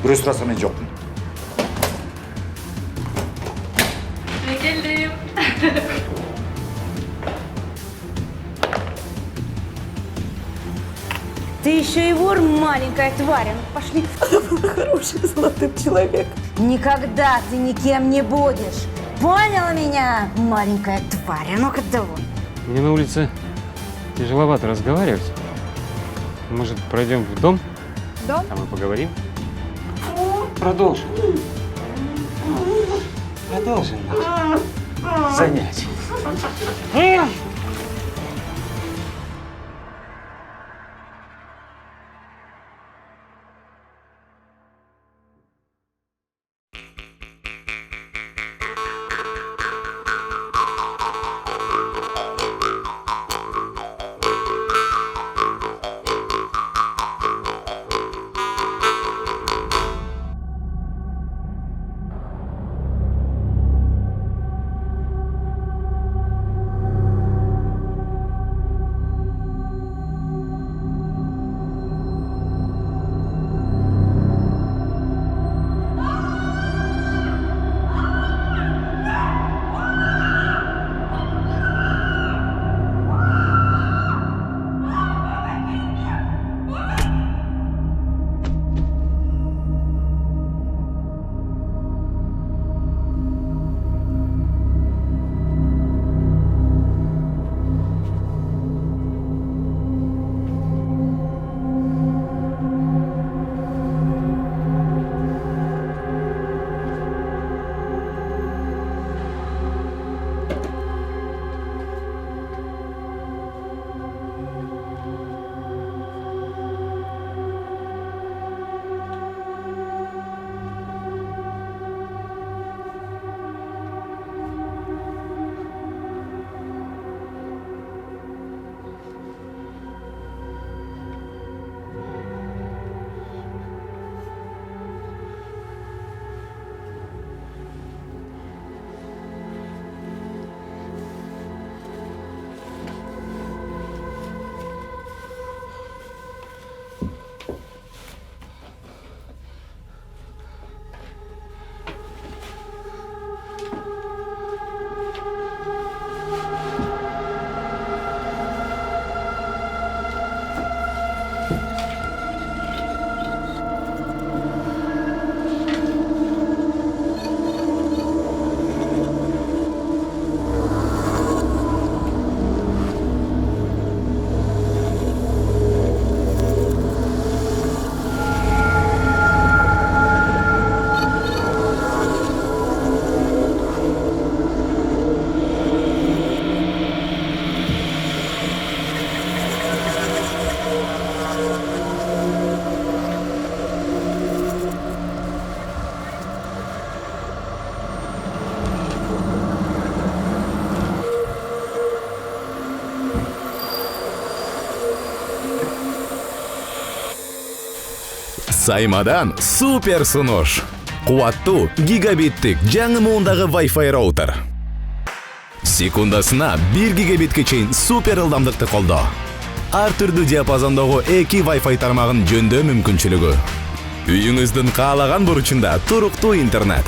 Bürü sırası men jokmун. Ben geldim. Ты еще и вор, маленькая тварь. Ну, пошли. Хороший, золотой человек. Никогда ты никем не будешь. Поняла меня, маленькая тварь? А ну-ка давай. Мне на улице тяжеловато разговаривать. Может, пройдем в дом? Дом? А мы поговорим? Продолжим. Продолжим наше занятие. Сайmadan супер сунуш. Кубаттуу гигабиттик жаңы муундагы Wi-Fi роутер. Секундасына 1 гигабитке чейин супер ылдамдыкты колдоо. Ар түрдүү диапазондогу 2 Wi-Fi тармагын жөндөө мүмкүнчүлүгү. Үйүңүздүн каалаган бурчунда туруктуу интернет.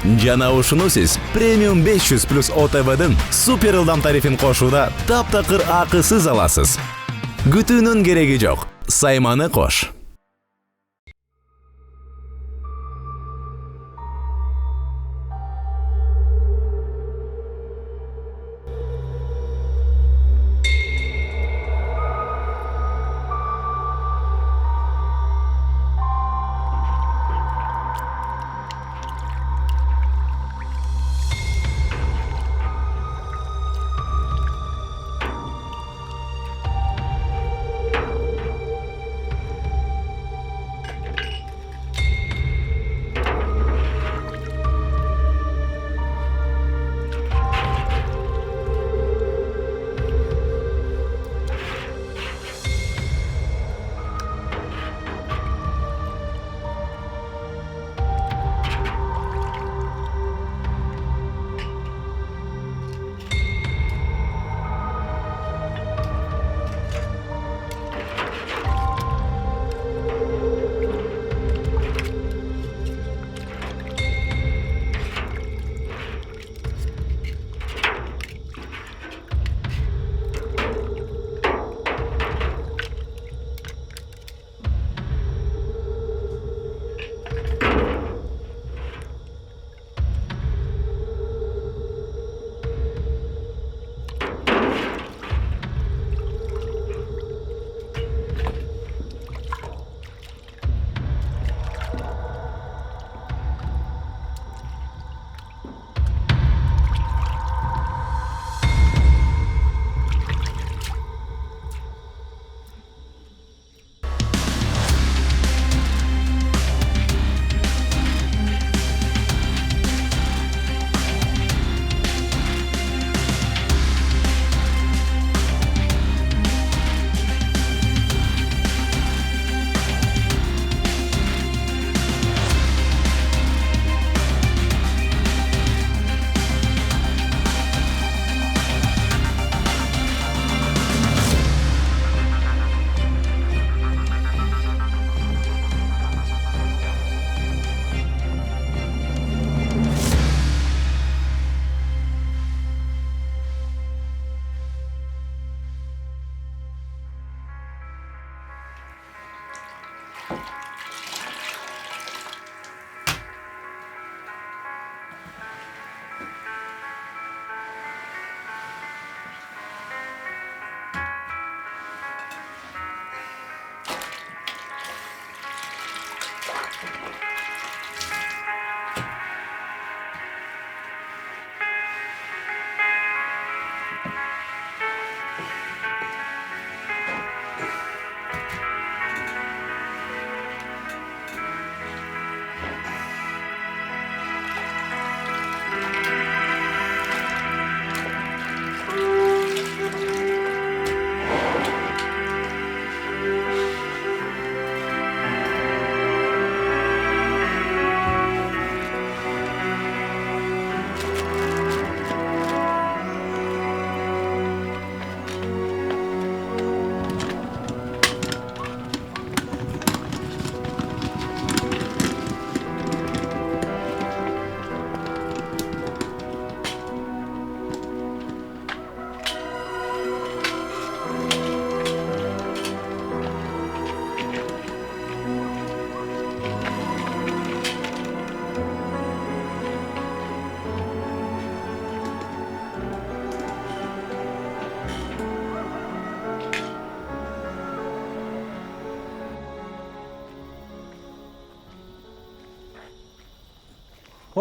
Жана ушуну сиз премиум 500 плюс ОТВдын супер ылдам тарифин кошууда таптакыр акысыз аласыз. Күтүүнүн кереги жок. Сайманы кош.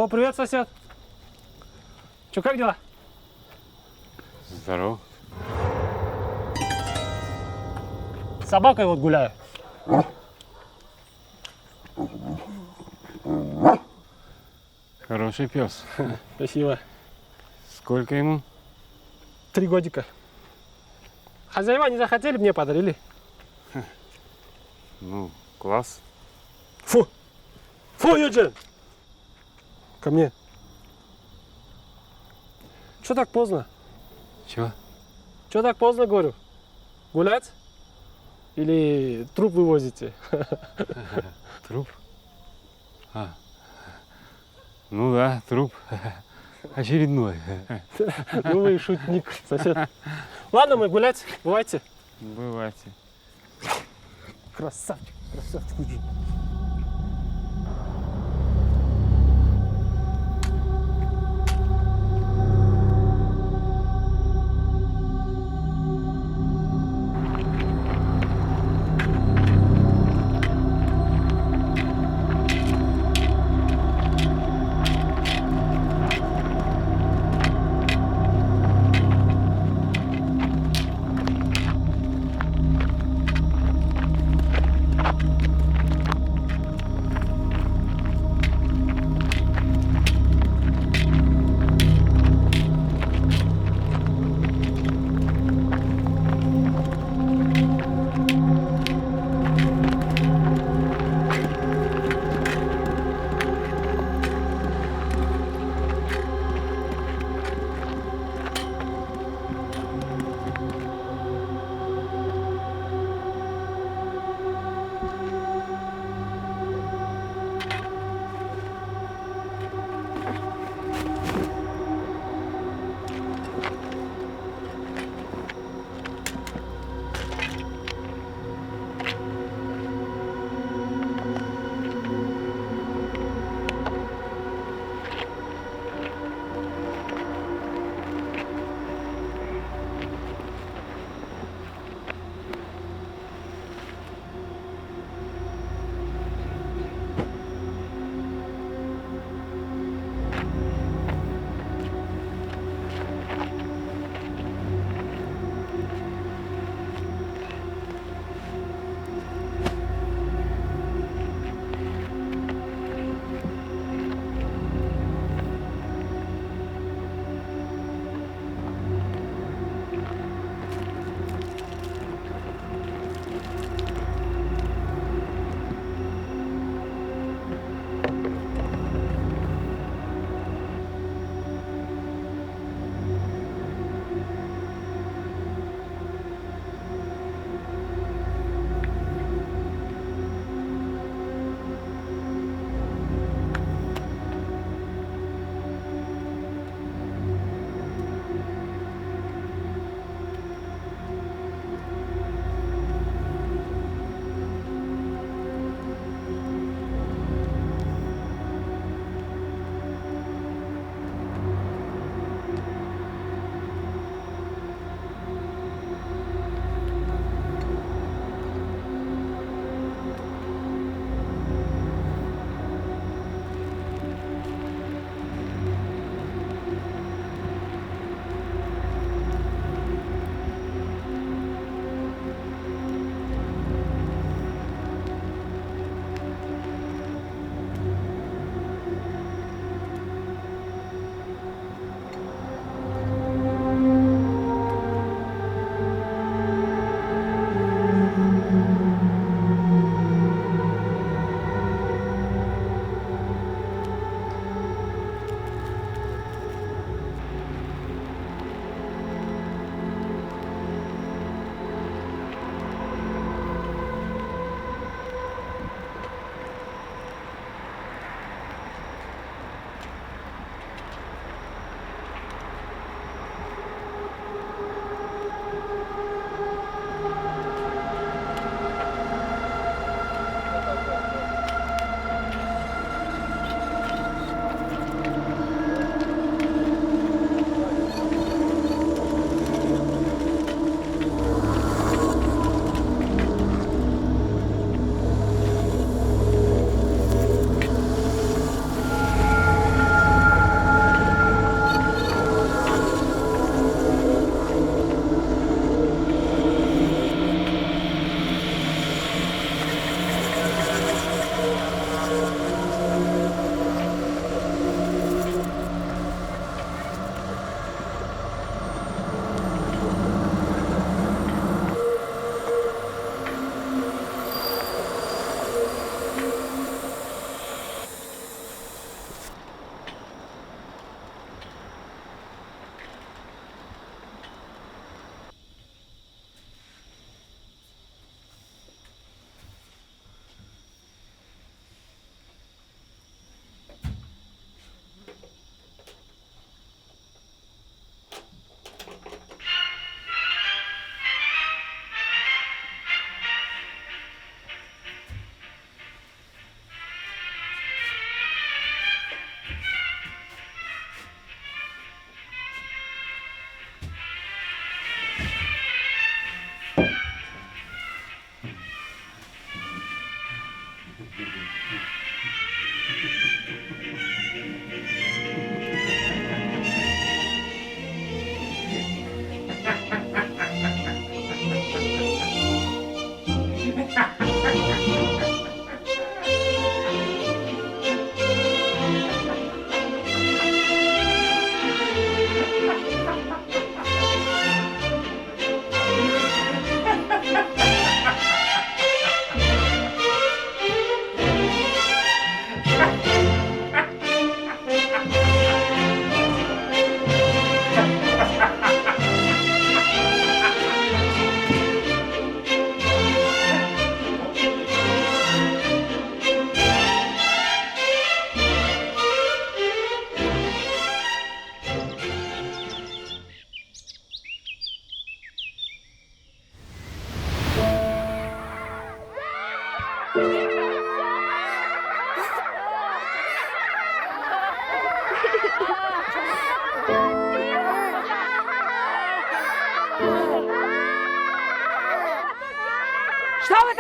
О, привет, сосед. Че, как дела? Здорово. С собакой вот гуляю. Хороший пес. Спасибо. Сколько ему? 3 годика. Хозяева не захотели, мне подарили. Ну, класс. Фу! Фу, Юджин! Ко мне. Че так поздно? Чего? Че так поздно, говорю? Гулять? Или труп вывозите? Труп? А. Ну да, труп. Очередной. Ну вы и шутник, сосед. Ладно, мы гулять. Бывайте. Бывайте. Красавчик, красавчик Юджин.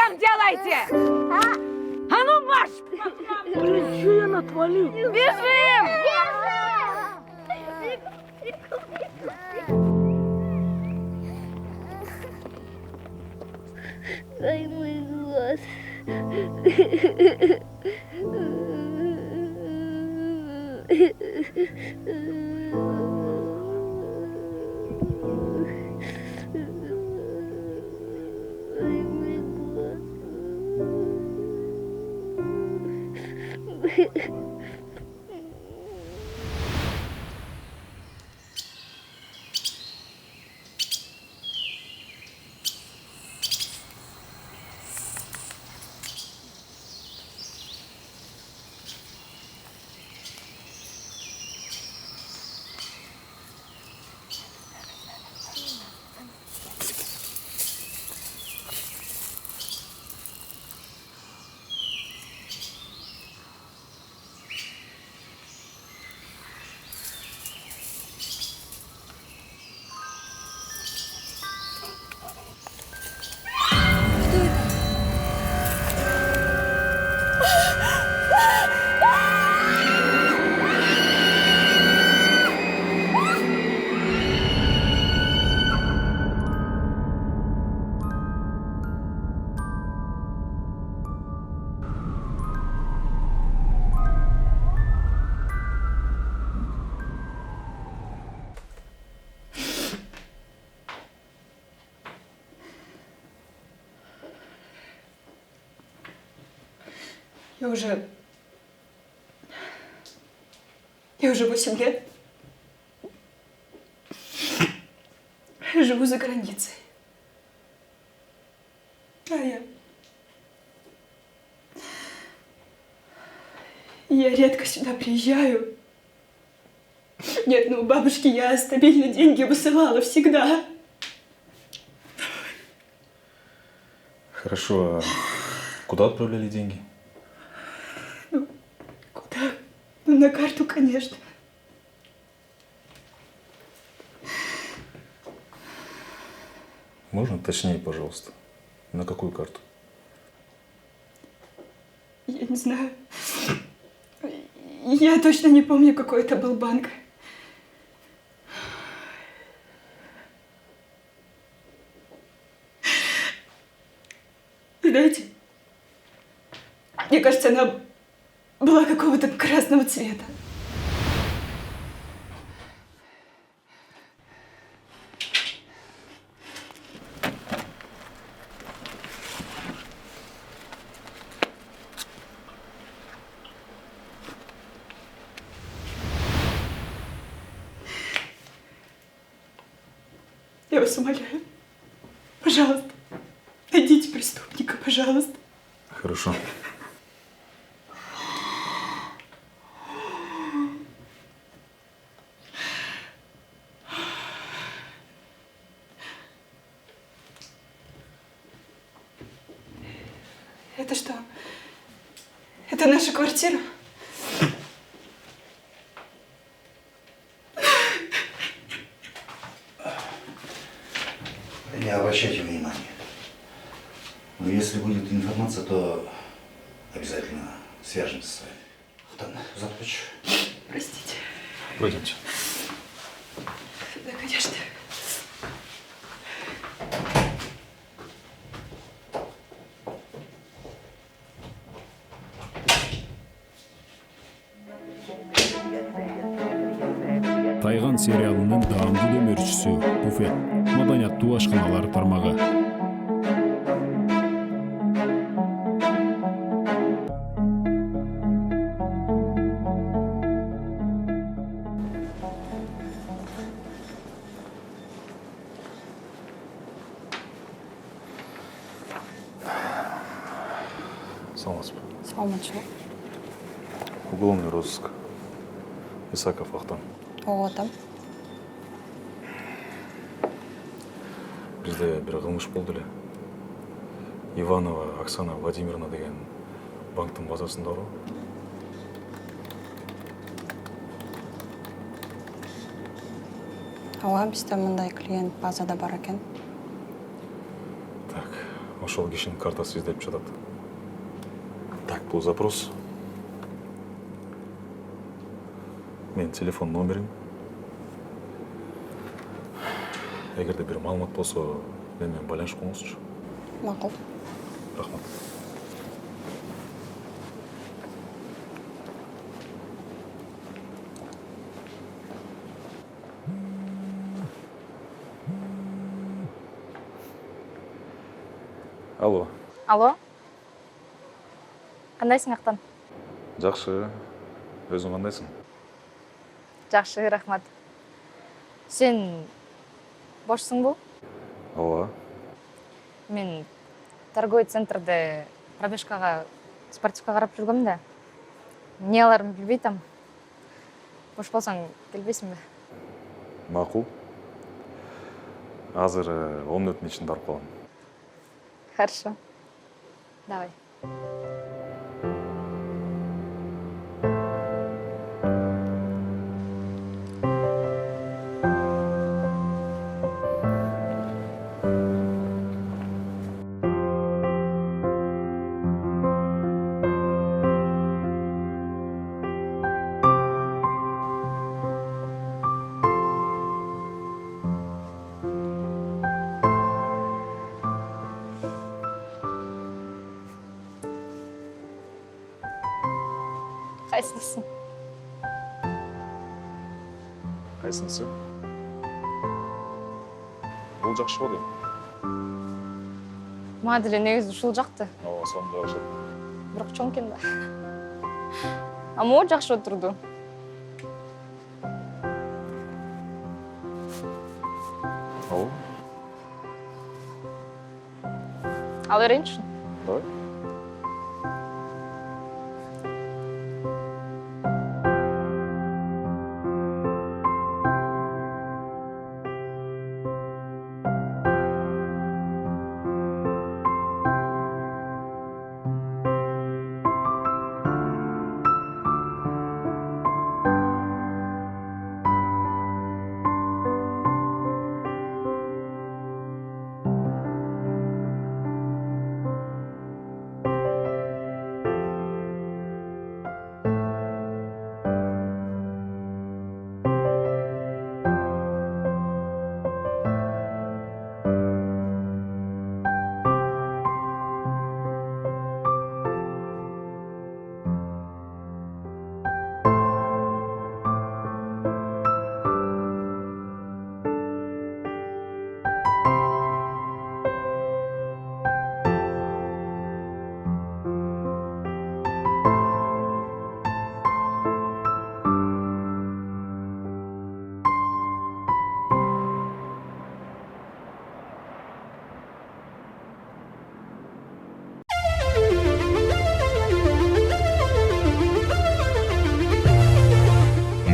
там делаете? А ну марш! Блин, отвали. Бежим! Дай мой глаз. Дай мой глаз. Я уже 8 лет живу за границей. Я редко сюда приезжаю. Нет, ну у бабушки я стабильно деньги высылала всегда. Хорошо, а куда отправляли деньги? Куда? Ну, на карту, конечно. Можно точнее, пожалуйста? На какую карту? Я не знаю. Я точно не помню, какой это был банк. Знаете, мне кажется, она была какого-то красного цвета. Я вас умоляю, пожалуйста, найдите преступника, пожалуйста. Хорошо. Это что? Это наша квартира? Не обращайте внимания. Но если будет информация, то обязательно свяжемся с вами. Вот она, заплачу. Простите. Пойдемте. Да, конечно. Тайган сериалының даңқты демеушісі Буфет, Маданияттуу ашханалар тармағы. Саламатсыз ба? Саламатшылық. Уголовный розыск. Исаков Ахтан. Оғатам. Бізде бір қылмыш болды эле. Иванова Оксана Владимировна деген банктың базасында ұры. Ооба, бізде мындай клиент базада бар екен. Так, ошол кишинин картасы изделип жатат. Так, бул запрос. Менин телефон номерим. Эгерде бир маалымат болсо, мен менен байланышып коңузчу. Макул. Рахмат. Алло. Алло? Кандайсың Актан? Жакшы. Өзүң кандайсың? Жакшы, рахмат. Сен бошсуңбу? Ооба. Мен торговый центрде пробежкага, спортивка карап жүргөм да. Эмне аларымды билбей атам. Бош болсоң келбейсиңби? Макул. Азыр 10 мүнөттүн ичинде барып калам. Хорошо. Давай. Кайсынысын? Кайсынысы? Бул жакшы болду. Мага деле негизи ушул жакты. Ооба, сонун жакшы. Бирок чоң экен да. А могу жакшы отурду. Ооба. Ал берейинчи. Давай.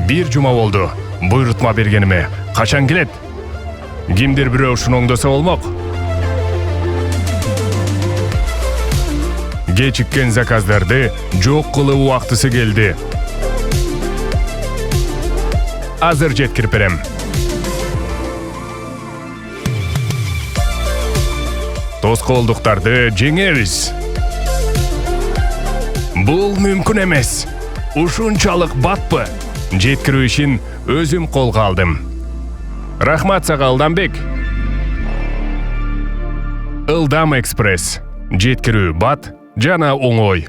Бир жума болду. Буйрутма бергениме. Качан келет? Кимдир бирөө ушуну оңдосо болмок. Кечиккен заказдарды жок кылуу убактысы келди. Азыр жеткирип берем. Тоскоолдуктарды жеңебиз. Бул мүмкүн эмес. Ушунчалык батпы? Жеткирүү ишин өзүм колго алдым. Рахмат сага, Ылдамбек. Ылдам экспресс. Жеткирүү бат жана оңой.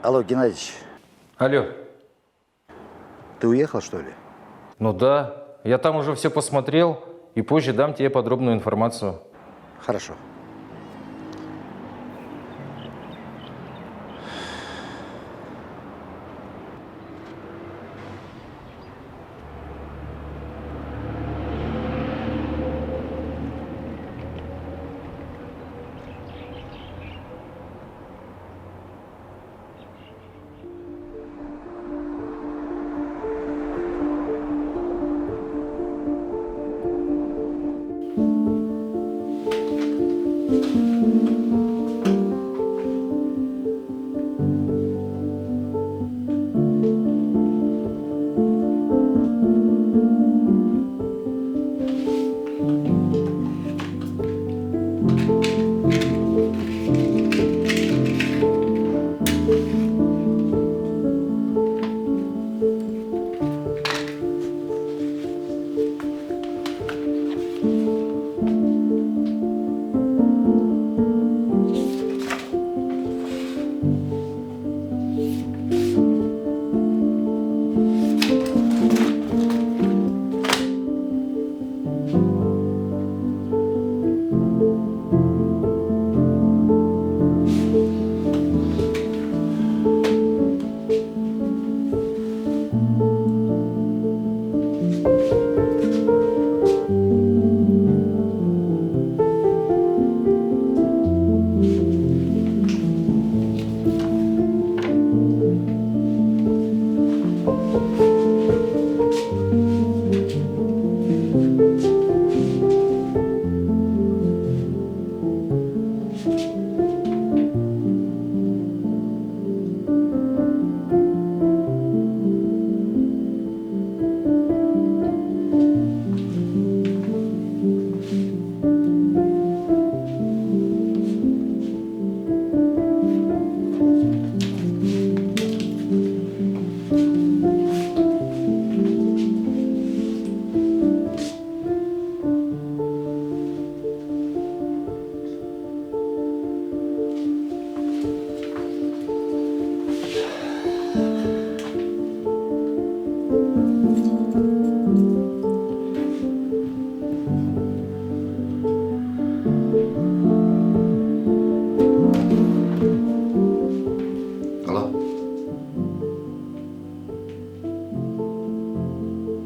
Алло, Геннадьевич, Алло. ты уехал, что ли? Ну да, я там уже все посмотрел и позже дам тебе подробную информацию. Хорошо.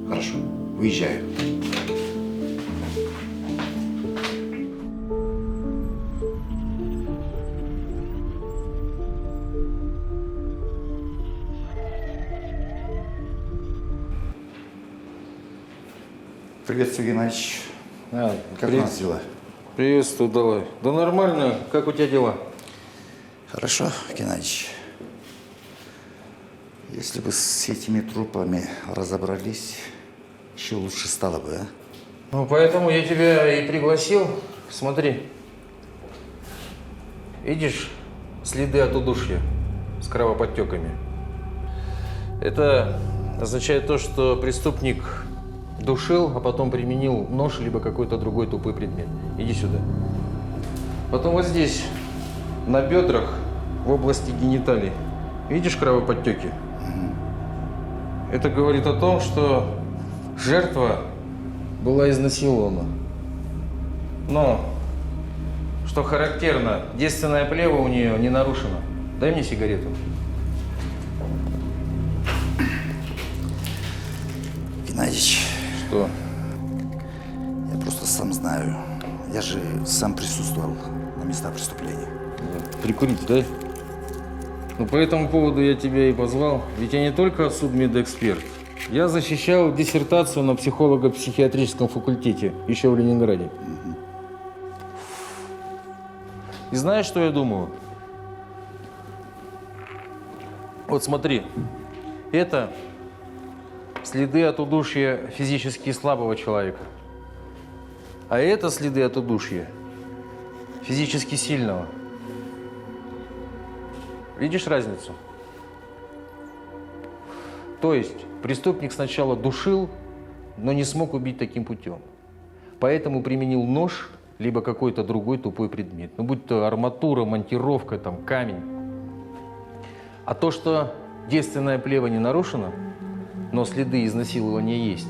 Хорошо, уезжаю. Привет, Сергей Геннадьевич. Как у нас дела? Приветствую, Далай. Да нормально. Как у тебя дела? Хорошо, Геннадьевич. Если бы с этими трупами разобрались, еще лучше стало бы, а? Ну, поэтому я тебя и пригласил. Смотри. Видишь следы от удушья с кровоподтеками? Это означает то, что преступник душил, а потом применил нож либо какой-то другой тупой предмет. Иди сюда. Потом вот здесь, на бедрах, в области гениталий. Видишь кровоподтеки? Это говорит о том, что жертва была изнасилована. Но, что характерно, девственная плева у нее не нарушена. Дай мне сигарету. Геннадьевич. Что? Я просто сам знаю. Я же сам присутствовал на местах преступления. Прикурить, да? Ну, по этому поводу я тебя и позвал. Ведь я не только судмедэксперт. Я защищал диссертацию на психолого-психиатрическом факультете еще в Ленинграде. И знаешь, что я думаю? Вот смотри, это следы от удушья физически слабого человека. А это следы от удушья физически сильного. Видишь разницу? То есть преступник сначала душил, но не смог убить таким путем. Поэтому применил нож, либо какой-то другой тупой предмет. Ну, будь то арматура, монтировка, там, камень. А то, что девственное плево не нарушено, но следы изнасилования есть,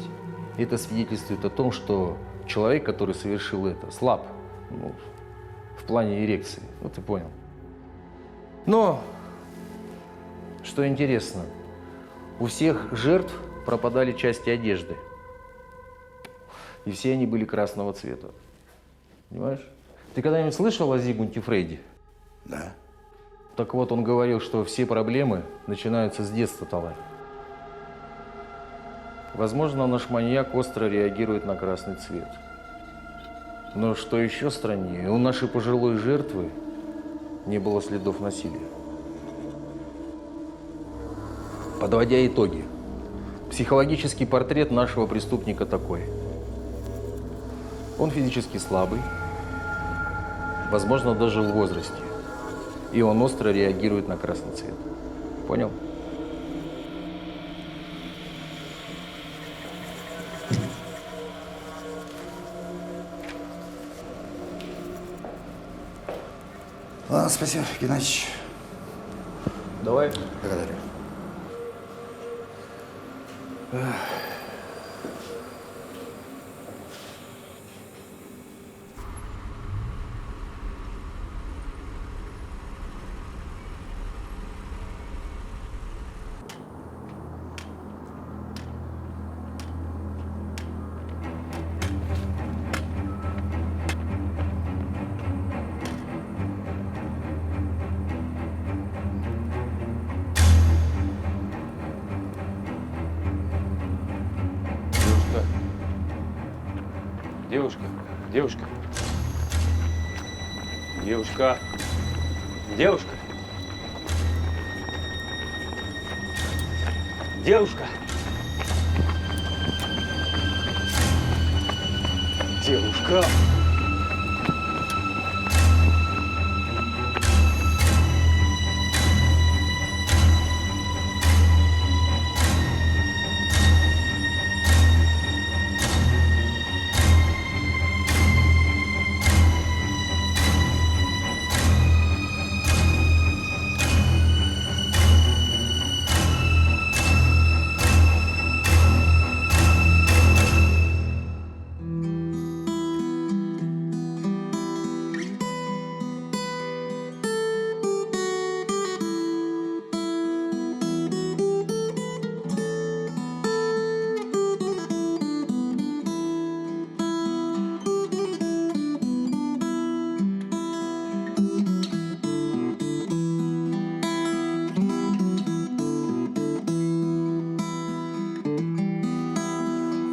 это свидетельствует о том, что человек, который совершил это, слаб, ну, в плане эрекции. Ну, ты понял. Но, что интересно, у всех жертв пропадали части одежды. И все они были красного цвета. Понимаешь? Ты когда-нибудь слышал о Зигмунде Фрейде? Да. Так вот, он говорил, что все проблемы начинаются с детства, Талай. Возможно, наш маньяк остро реагирует на красный цвет. Но что еще страннее, у нашей пожилой жертвы не было следов насилия. Подводя итоги, психологический портрет нашего преступника такой. Он физически слабый, возможно, даже в возрасте. И он остро реагирует на красный цвет. Понял? Ладно, спасибо, Геннадьевич. Давай. Благодарю. Девушка, девушка, девушка, девушка, девушка, девушка.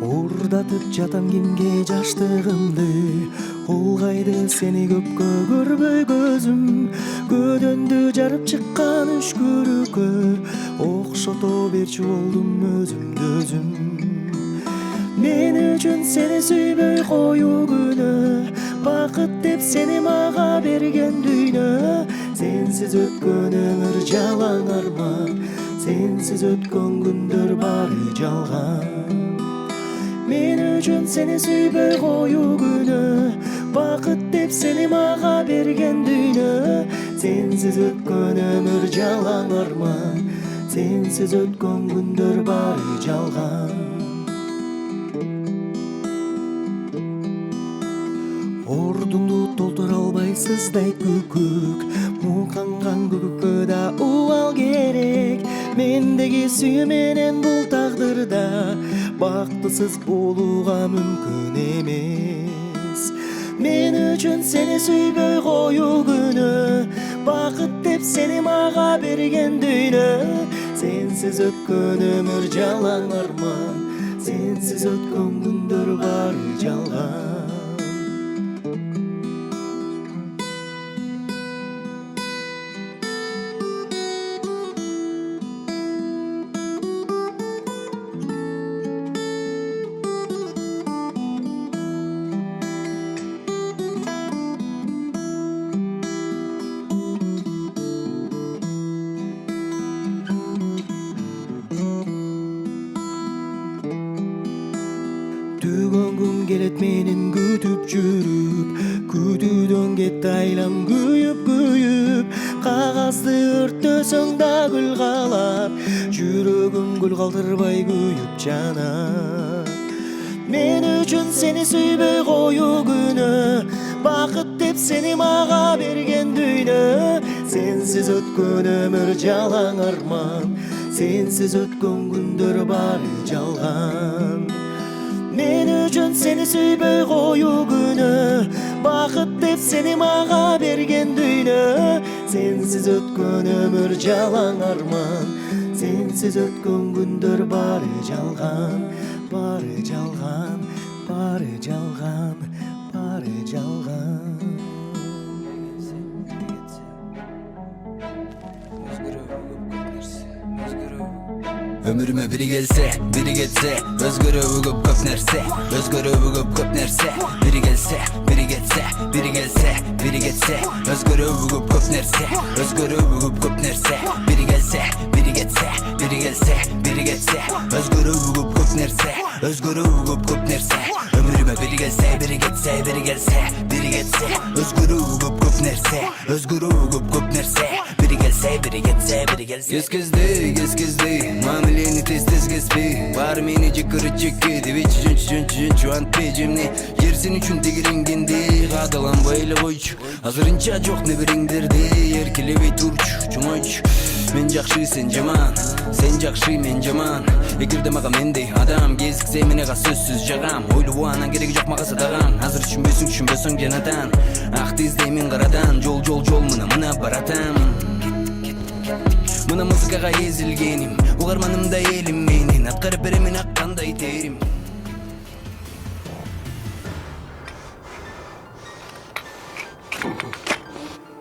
Уурдатып жатам кимге жаштыгымды, улгайды сени көпкө көрбөй көзүм. Көдөндү жарып чыккан үшкүрүккө окшото берчи болдум өзүмдү өзүм. Мен үчүн сени сүйбөй коюу күнөө, бакыт деп сени мага берген дүйнө. Сенсиз өткөн өмүр жалаң арман, сенсиз өткөн күндөр бары жалган. Мен үчүн сени сүйбөй коюу күнөө, бакыт деп сени мага берген дүйнө. Сенсиз өткөн өмүр жалаң арман, сенсиз өткөн күндөр бары жалган. Ордуңду толтура албайсыздай күкүк, муканган күкүккө да убал керек. Мендеги сүйүү менен бул тагдырда бактысыз болууга мүмкүн эмес. Мен үчүн сени сүйбөй коюу күнөө, бакыт деп сени мага берген дүйнө. Сенсиз өткөн өмүр жалаң арман, сенсиз өткөн күндөр бары жалган. Түгөн күн келет менин күтүп жүрүп, күтүүдөн кетти айлам күйүп күйүп. Кагазды өрттө күлмөсөң да гүл каалап, жүрөгүм гүл калтырбай күйүп жанат. Мен үчүн сени сүйбөй коюу күнөө, бакыт деп сени мага берген дүйнө. Сенсиз өткөн өмүр жалаң арман, сенсиз өткөн күндөр бары жалган. Мен үчүн сени сүйбөй коюу күнөө, бакыт деп сени мага берген дүйнө. Сенсиз өткөн өмүр жалаң арман, сенсиз өткөн күндөр бары жалган, бары жалган, бары жалган, бары жалган. Ömrüme biri gelse, biri geçse, özgürlüğü köp nerse, özgürlüğü köp nerse, biri gelse, biri geçse, biri gelse, biri geçse, özgürlüğü köp nerse, özgürlüğü köp nerse, biri gelse, biri geçse, biri gelse, biri geçse, özgürlüğü köp nerse, özgürlüğü köp nerse, ömrüme biri gelse, biri geçse, biri gelse, biri geçse, özgürlüğü köp nerse, özgürlüğü köp nerse, biri gelse, biri geçse, biri gelse. Eskizdi, mamileni tez kespi, var meni çıkırı çıkı, divi çün ant pejimni, yersin üçün tegirengendi, kadalan bayla koyç, hazırınca çok ne birindirdi, erkelebey turç, çumoyç. Men жақшы, sen жаман, sen жақшы, мен жаман. Эгерде мага мендей адам кезиксе, мен ага сөзсүз жагам. Ойлоо анан кереги жок мага садагам. Азыр түшүнбөсөң жанадан, акты издеймин карадан, жол мына баратам. Мына музыкага эзилгеним, угарманымда элим менин, аткарып беремин аккандай терим.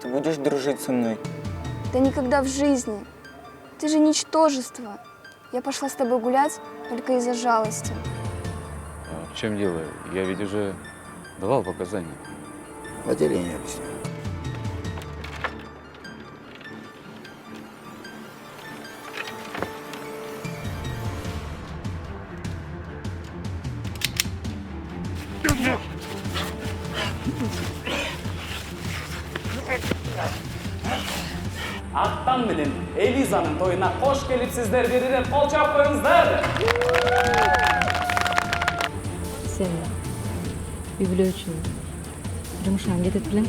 Ты будешь дружить со мной? Да никогда в жизни. Ты же ничтожество. Я пошла с тобой гулять только из-за жалости. В чем дело? Я ведь уже давал показания. В отделении объясню. Аттан менен Элизанын тоюна кош келипсиздер, биринен кол чап коюңуздар. Сен үй бүлө үчүн жумушан кетет белең?